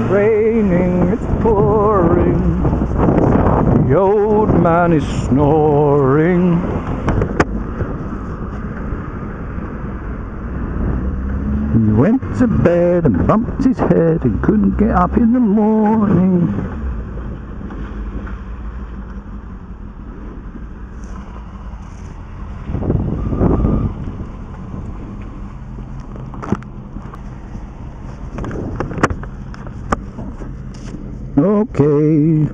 raining, it's pouring. The old man is snoring. He went to bed and bumped his head and couldn't get up in the morning. Okay,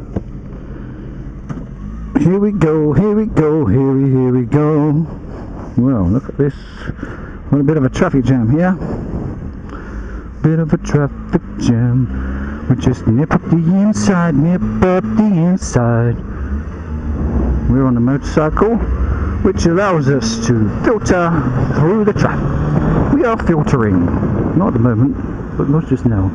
here we go, here we go, here we go. Well, look at this. What a bit of a traffic jam here. Bit of a traffic jam. We just nip up the inside, nip up the inside. We're on a motorcycle, which allows us to filter through the traffic. We are filtering. Not at the moment, but not just now.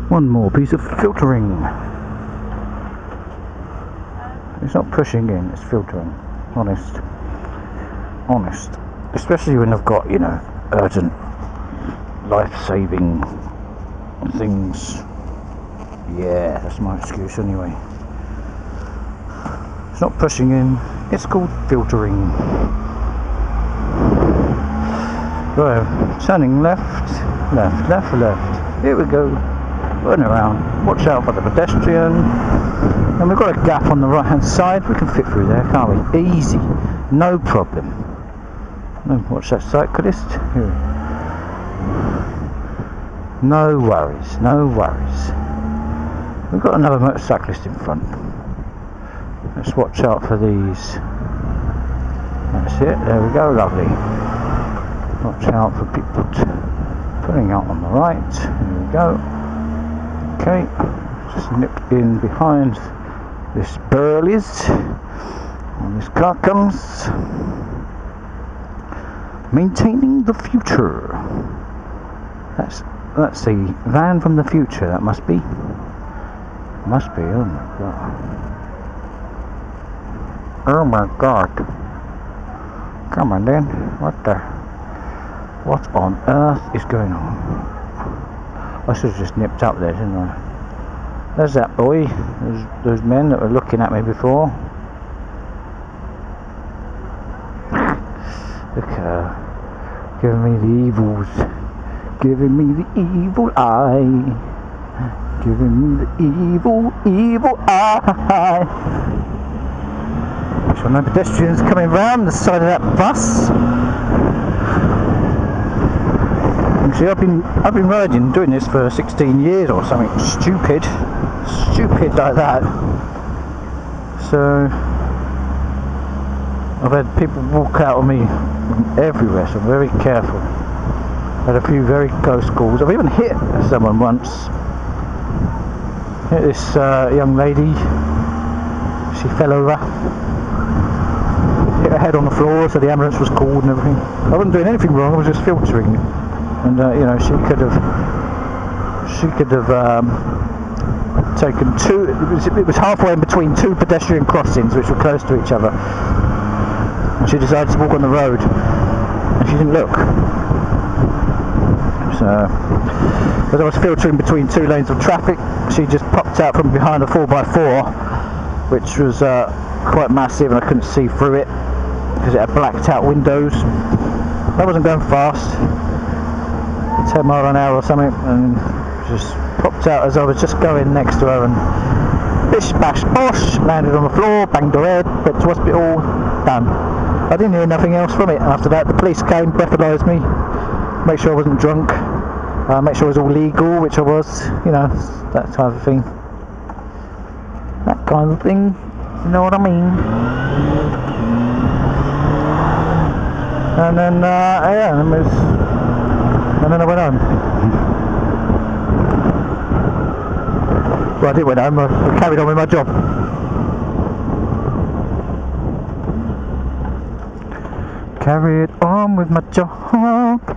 One more piece of filtering. It's not pushing in, it's filtering. Honest. Especially when I've got, you know, urgent life-saving things. Yeah, that's my excuse anyway. It's not pushing in, it's called filtering. Right, turning left. Here we go. Turn around. Watch out for the pedestrian. And we've got a gap on the right hand side. We can fit through there, can't we? Easy. No problem. No, watch that cyclist. Here. No worries, no worries. We've got another motorcyclist in front. Let's watch out for these. That's it, there we go, lovely. Watch out for people pulling out on the right. Here we go. Okay, just nipped in behind this Burleys. And this car comes. Maintaining the future. That's the van from the future, that must be. Must be, oh my god. Oh my god. Come on then, what on earth is going on? I should have just nipped up there, didn't I? There's that boy, those men that were looking at me before. Look at her, giving me the evils, giving me the evil eye, giving me the evil eye. So no pedestrians coming round the side of that bus. See, I've been riding, doing this for 16 years or something stupid like that. So I've had people walk out on me everywhere, so I'm very careful. Had a few very close calls. I've even hit someone once. Hit this young lady. She fell over. Hit her head on the floor, so the ambulance was called and everything. I wasn't doing anything wrong, I was just filtering. And you know, she could have taken two. It was halfway in between two pedestrian crossings, which were close to each other. And she decided to walk on the road, and she didn't look. So, as I was filtering between two lanes of traffic, she just popped out from behind a 4x4, which was quite massive, and I couldn't see through it because it had blacked out windows. I wasn't going fast. 10 miles an hour or something, and just popped out as I was just going next to her, and bish bash bosh, landed on the floor, banged her head, went to hospital, done. I didn't hear nothing else from it. After that, the police came, breathalyzed me, make sure I wasn't drunk, make sure it was all legal, which I was, you know, that type of thing. That kind of thing, you know what I mean? And then, yeah, and then I went home. Well, I didn't went home, I carried on with my job. Carried on with my job.